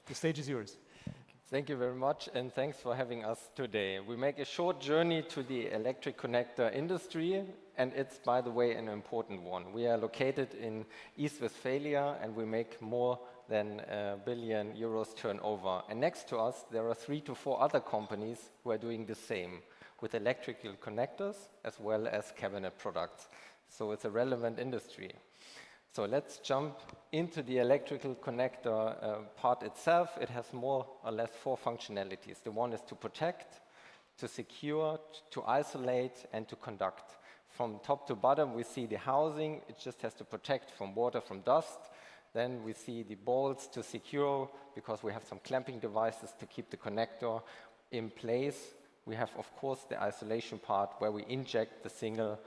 The stage is yours. Thank you very much, and thanks for having us today. We make a short journey to the electric connector industry, and it's, by the way, an important one. We are located in East Westphalia, and we make more than €1 billion turnover. And next to us, there are 3 to 4 other companies who are doing the same, with electrical connectors as well as cabinet products. So it's a relevant industry. So let's jump into the electrical connector part itself. It has more or less 4 functionalities. The one is to protect, to secure, to isolate, and to conduct. From top to bottom, we see the housing. It just has to protect from water, from dust. Then we see the bolts to secure, because we have some clamping devices to keep the connector in place. We have, of course, the isolation part where we inject the single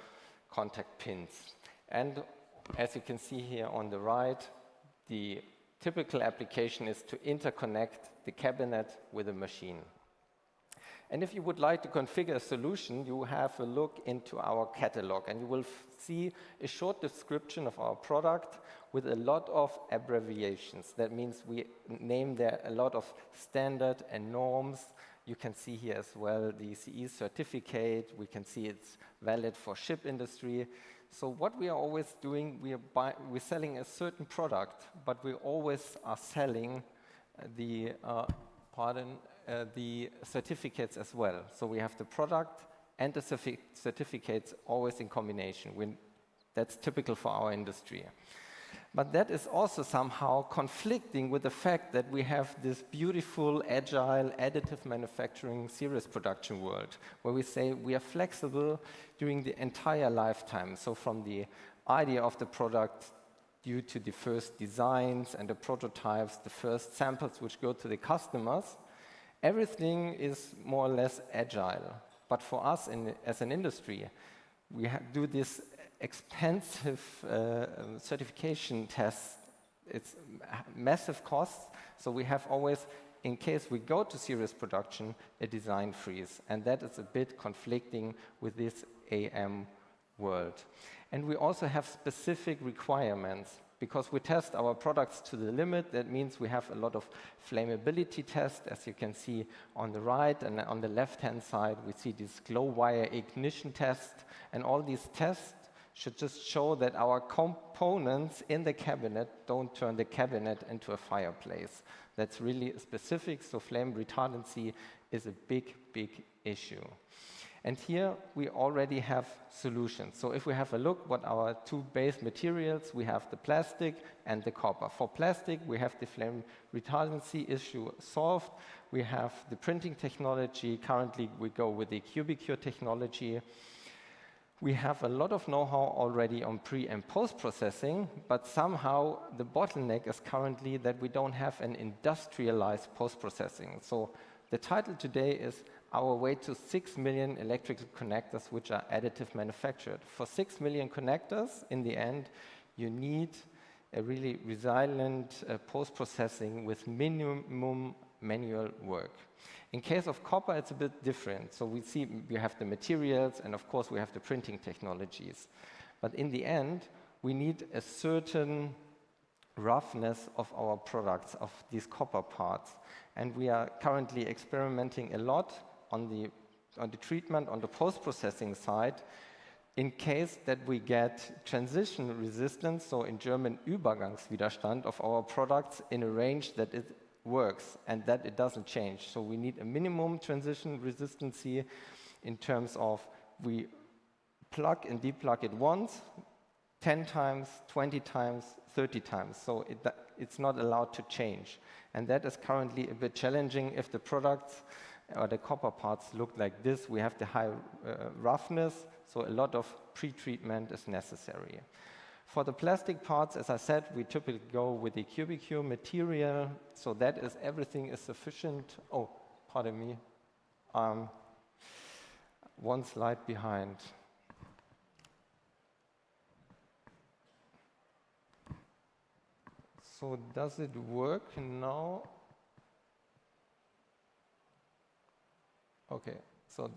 contact pins. And as you can see here on the right, the typical application is to interconnect the cabinet with a machine. And if you would like to configure a solution, you have a look into our catalog, and you will see a short description of our product with a lot of abbreviations. That means we name there a lot of standard and norms. You can see here as well the CE certificate. We can see it's valid for ship industry. So what we are always doing, we're selling a certain product, but we always are selling the certificates as well. So we have the product and the certificates always in combination. That's typical for our industry. But that is also somehow conflicting with the fact that we have this beautiful, agile, additive manufacturing series production world, where we say we are flexible during the entire lifetime. So from the idea of the product due to the first designs and the prototypes, the first samples which go to the customers, everything is more or less agile. But for us as an industry, we do this expensive certification tests. It's massive costs, so we have always, in case we go to series production, a design freeze, and that is a bit conflicting with this AM world. And we also have specific requirements, because we test our products to the limit. That means we have a lot of flammability tests, as you can see on the right, and on the left-hand side we see this glow wire ignition test, and all these tests should just show that our components in the cabinet don't turn the cabinet into a fireplace. That's really specific, so flame retardancy is a big, big issue. And here we already have solutions. So if we have a look what our 2 base materials, we have the plastic and the copper. For plastic, we have the flame retardancy issue solved. We have the printing technology. Currently, we go with the Cubicure technology. We have a lot of know-how already on pre- and post-processing, but somehow the bottleneck is currently that we don't have an industrialized post-processing. So the title today is Our Way to 6 Million Electrical Connectors which are additive manufactured. For 6 million connectors, in the end, you need a really resilient post-processing with minimum manual work. In case of copper, it's a bit different. So we have the materials, and of course we have the printing technologies. But in the end, we need a certain roughness of our products, of these copper parts. And we are currently experimenting a lot on the treatment, on the post-processing side, in case that we get transition resistance, so in German Übergangswiderstand of our products in a range that it works and that it doesn't change. So we need a minimum transition resistance in terms of we plug and deplug it once, 10 times, 20 times, 30 times. So it's not allowed to change. And that is currently a bit challenging. If the products or the copper parts look like this, we have the high roughness, so a lot of pre-treatment is necessary. For the plastic parts, as I said, we typically go with the Cubicure material, so that is everything is sufficient. Oh, pardon me, one slide behind. So does it work now? Okay, so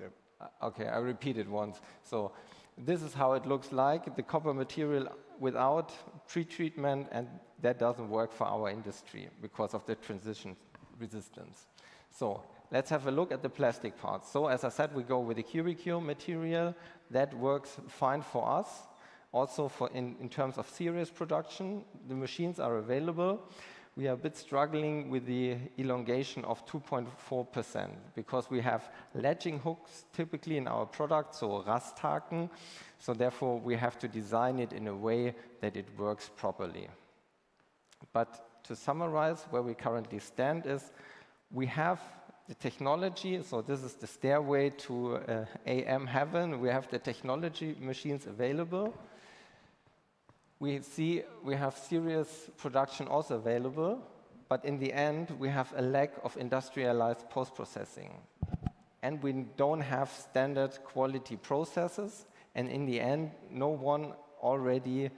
okay, I repeat it once. So This is how it looks like, the copper material without pre-treatment, and that doesn't work for our industry because of the transition resistance. So let's have a look at the plastic parts. So as I said, we go with the Curicure material. That works fine for us. Also for in terms of series production, the machines are available. We are a bit struggling with the elongation of 2.4% because we have latching hooks typically in our product, so Rasthaken. So therefore, we have to design it in a way that it works properly. But to summarize, where we currently stand is we have the technology. So this is the stairway to AM heaven. We have the technology machines available. We see we have serious production also available, but in the end, we have a lack of industrialized post-processing. And we don't have standard quality processes, and in the end, no one already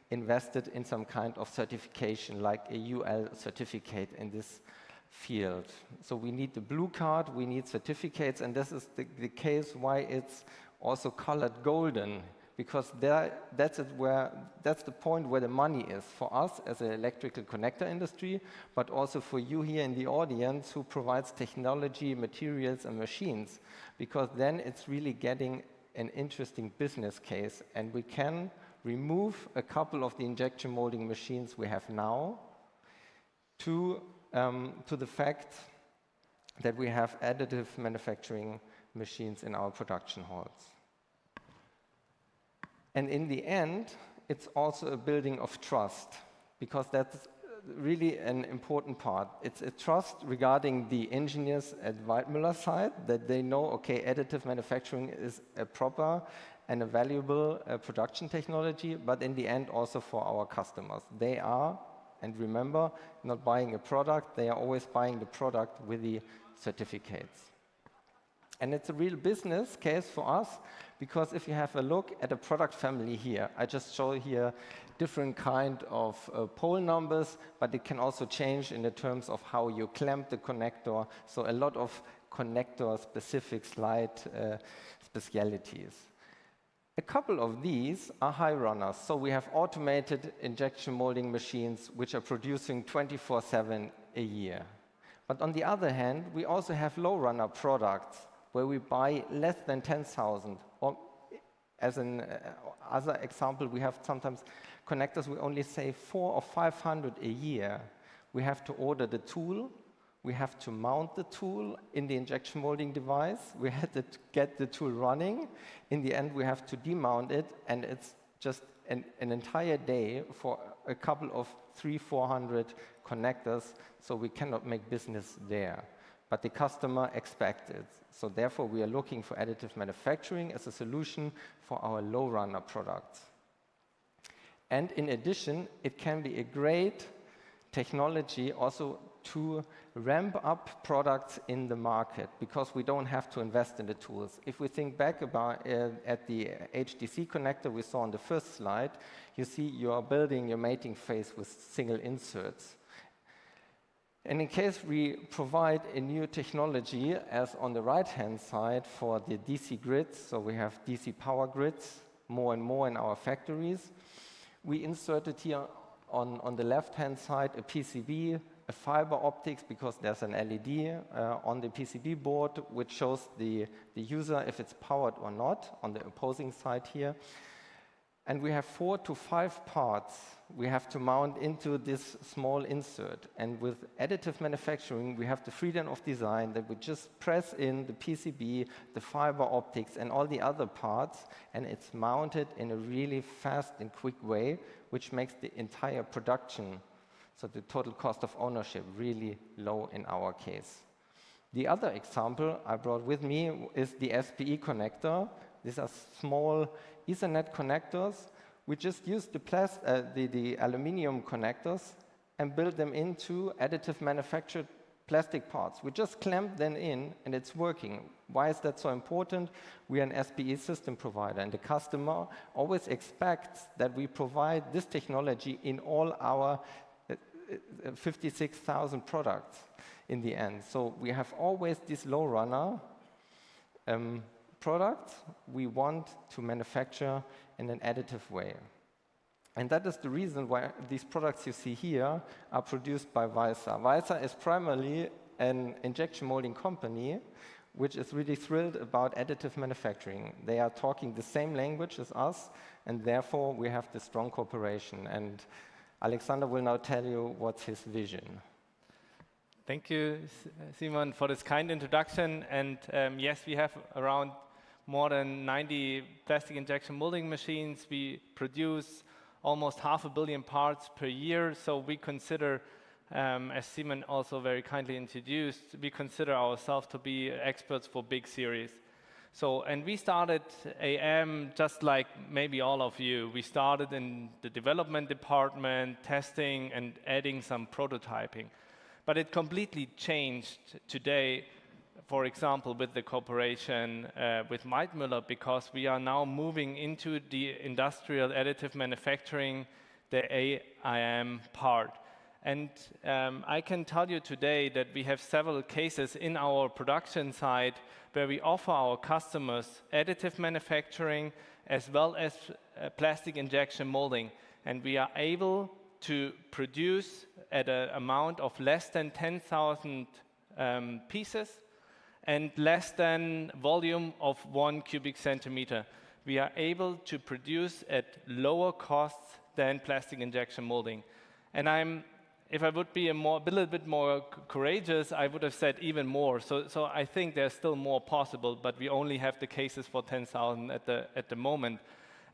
invested in some kind of certification, like a UL certificate in this field. So we need the blue card, we need certificates, and this is the case why it's also colored golden. Because that's the point where the money is for us as an electrical connector industry, but also for you here in the audience who provides technology, materials, and machines. Because then it's really getting an interesting business case, and we can remove a couple of the injection molding machines we have now to the fact that we have additive manufacturing machines in our production halls. And in the end, it's also a building of trust, because that's really an important part. It's a trust regarding the engineers at Weidmüller side, that they know, okay, additive manufacturing is a proper and a valuable production technology, but in the end also for our customers. They are, and remember, not buying a product, they are always buying the product with the certificates. And it's a real business case for us, because if you have a look at a product family here, I just show here different kind of pole numbers, but it can also change in the terms of how you clamp the connector. So a lot of connector-specific slide specialities. A couple of these are high runners. So we have automated injection molding machines which are producing 24/7 a year. But on the other hand, we also have low runner products where we buy less than 10,000. Or as an other example, we have sometimes connectors we only save 400 or 500 a year. We have to order the tool, we have to mount the tool in the injection molding device, we had to get the tool running. In the end, we have to demount it, and it's just an entire day for a couple of 300-400 connectors, so we cannot make business there. But the customer expects it. So therefore, we are looking for additive manufacturing as a solution for our low runner products. And in addition, it can be a great technology also to ramp up products in the market, because we don't have to invest in the tools. If we think back about at the HDC connector we saw on the first slide, you see you are building your mating phase with single inserts. And in case we provide a new technology, as on the right-hand side for the DC grids, so we have DC power grids more and more in our factories, we inserted here on the left-hand side a PCB, a fiber optics, because there's an LED on the PCB board which shows the user if it's powered or not on the opposing side here. And we have 4 to 5 parts we have to mount into this small insert. And with additive manufacturing, we have the freedom of design that we just press in the PCB, the fiber optics, and all the other parts, and it's mounted in a really fast and quick way, which makes the entire production, so the total cost of ownership, really low in our case. The other example I brought with me is the SPE connector. These are small Ethernet connectors. We just use the aluminum connectors and build them into additive manufactured plastic parts. We just clamp them in and it's working. Why is that so important? We are an SPE system provider, and the customer always expects that we provide this technology in all our 56,000 products in the end. So we have always this low runner products we want to manufacture in an additive way. And that is the reason why these products you see here are produced by Weisser. Weisser is primarily an injection molding company which is really thrilled about additive manufacturing. They are talking the same language as us, and therefore we have this strong cooperation. And Alexander will now tell you what's his vision. Thank you, Simon, for this kind introduction. And yes, we have around more than 90 plastic injection molding machines. We produce almost 500 million parts per year. So we consider, as Simon also very kindly introduced, we consider ourselves to be experts for big series. So, and we started AM just like maybe all of you. We started in the development department, testing and adding some prototyping. But it completely changed today, for example, with the cooperation with Weidmüller, because we are now moving into the industrial additive manufacturing, the AIM part. And I can tell you today that we have several cases in our production site where we offer our customers additive manufacturing as well as plastic injection molding. And we are able to produce at an amount of less than 10,000 pieces and less than volume of 1 cubic centimeter. We are able to produce at lower costs than plastic injection molding. And if I would be a little bit more courageous, I would have said even more. So I think there's still more possible, but we only have the cases for 10,000 at the moment.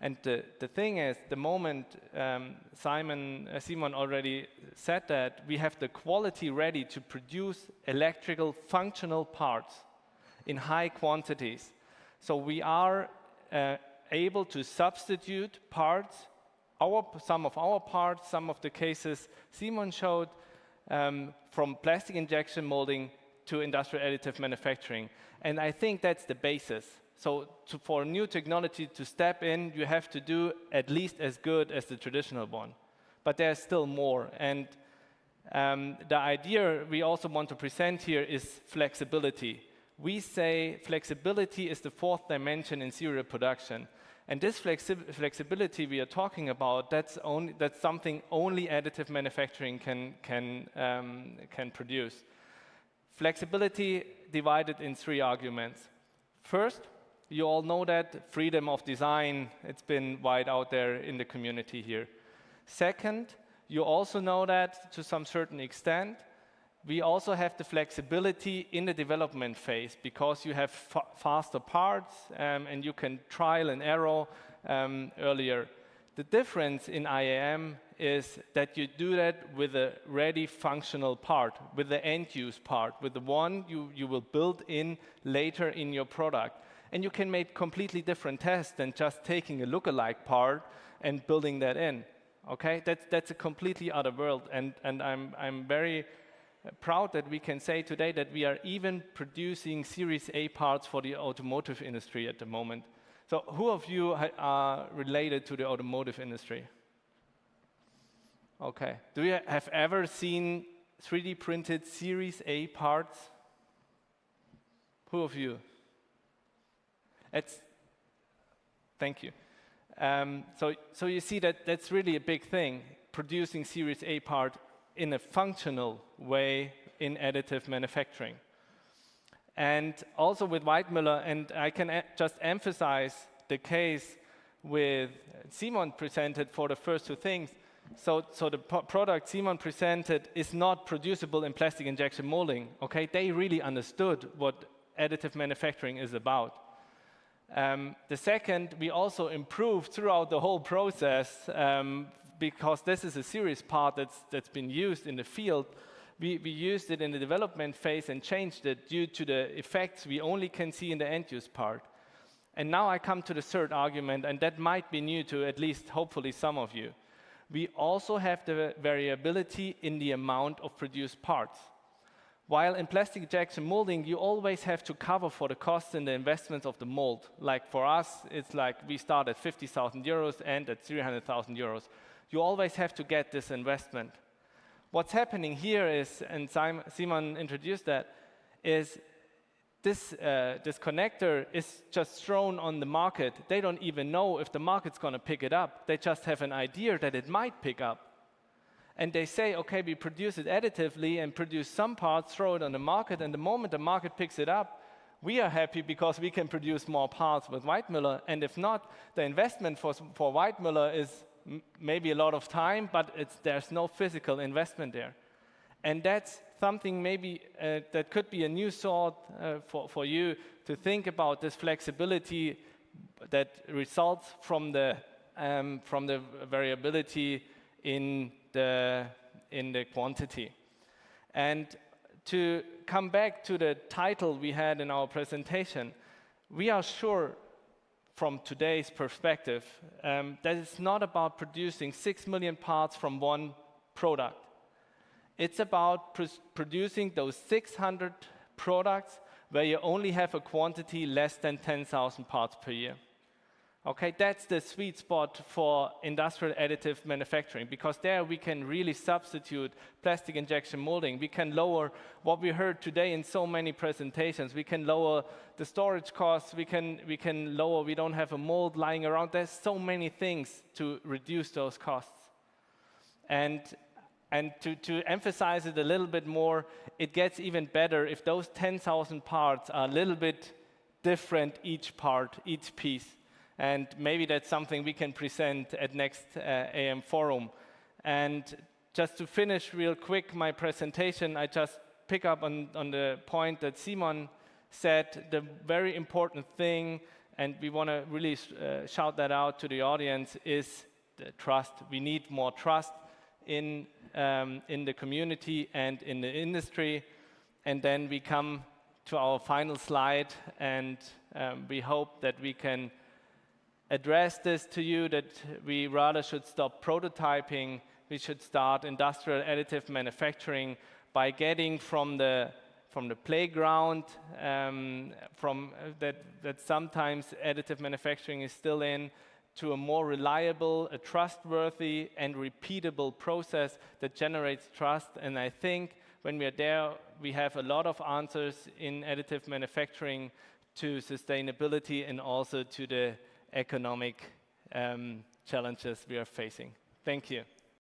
And the thing is, the moment Simon already said that, we have the quality ready to produce electrical functional parts in high quantities. So we are able to substitute parts, some of our parts, some of the cases Simon showed, from plastic injection molding to industrial additive manufacturing. And I think that's the basis. So for new technology to step in, you have to do at least as good as the traditional one. But there's still more. And the idea we also want to present here is flexibility. We say flexibility is the fourth dimension in serial production. And this flexibility we are talking about, that's something only additive manufacturing can produce. Flexibility divided in 3 arguments. First, you all know that freedom of design, it's been wide out there in the community here. Second, you also know that to some certain extent, we also have the flexibility in the development phase because you have faster parts and you can trial and error earlier. The difference in IAM is that you do that with a ready functional part, with the end-use part, with the one you will build in later in your product. And you can make completely different tests than just taking a lookalike part and building that in. Okay, that's a completely other world, and I'm very proud that we can say today that we are even producing Series A parts for the automotive industry at the moment. So who of you are related to the automotive industry? Okay, do you have ever seen 3D printed Series A parts? Who of you? Thank you. So you see that that's really a big thing, producing Series A part in a functional way in additive manufacturing. And also with Weidmüller, and I can just emphasize the case with Simon presented for the first 2 things. So the product Simon presented is not producible in plastic injection molding. Okay, they really understood what additive manufacturing is about. The second, we also improved throughout the whole process because this is a serious part that's been used in the field. We used it in the development phase and changed it due to the effects we only can see in the end-use part. And now I come to the third argument, and that might be new to at least hopefully some of you. We also have the variability in the amount of produced parts. While in plastic injection molding, you always have to cover for the costs and the investments of the mold. Like for us, it's like we start at 50,000 euros and at 300,000 euros. You always have to get this investment. What's happening here is, and Simon introduced that, is this connector is just thrown on the market, they don't even know if the market's going to pick it up. They just have an idea that it might pick up. And they say, okay, we produce it additively and produce some parts, throw it on the market, and the moment the market picks it up, we are happy because we can produce more parts with Weidmüller. And if not, the investment for Weidmüller is maybe a lot of time, but there's no physical investment there. And that's something maybe that could be a new thought for you to think about, this flexibility that results from the variability in the quantity. And to come back to the title we had in our presentation, we are sure from today's perspective that it's not about producing 6 million parts from one product. It's about producing those 600 products where you only have a quantity less than 10,000 parts per year. Okay, that's the sweet spot for industrial additive manufacturing, because there we can really substitute plastic injection molding. We can lower what we heard today in so many presentations. We can lower the storage costs. We can lower. We don't have a mold lying around. There's so many things to reduce those costs. And to emphasize it a little bit more, it gets even better if those 10,000 parts are a little bit different, each part, each piece. And maybe that's something we can present at next AM forum. And just to finish real quick my presentation, I just pick up on the point that Simon said. The very important thing, and we want to really shout that out to the audience, is the trust. We need more trust in the community and in the industry. And then we come to our final slide, and we hope that we can address this to you, that we rather should stop prototyping. We should start industrial additive manufacturing by getting from the playground, that sometimes additive manufacturing is still in, to a more reliable, a trustworthy and repeatable process that generates trust. And I think when we are there, we have a lot of answers in additive manufacturing to sustainability and also to the economic challenges we are facing. Thank you.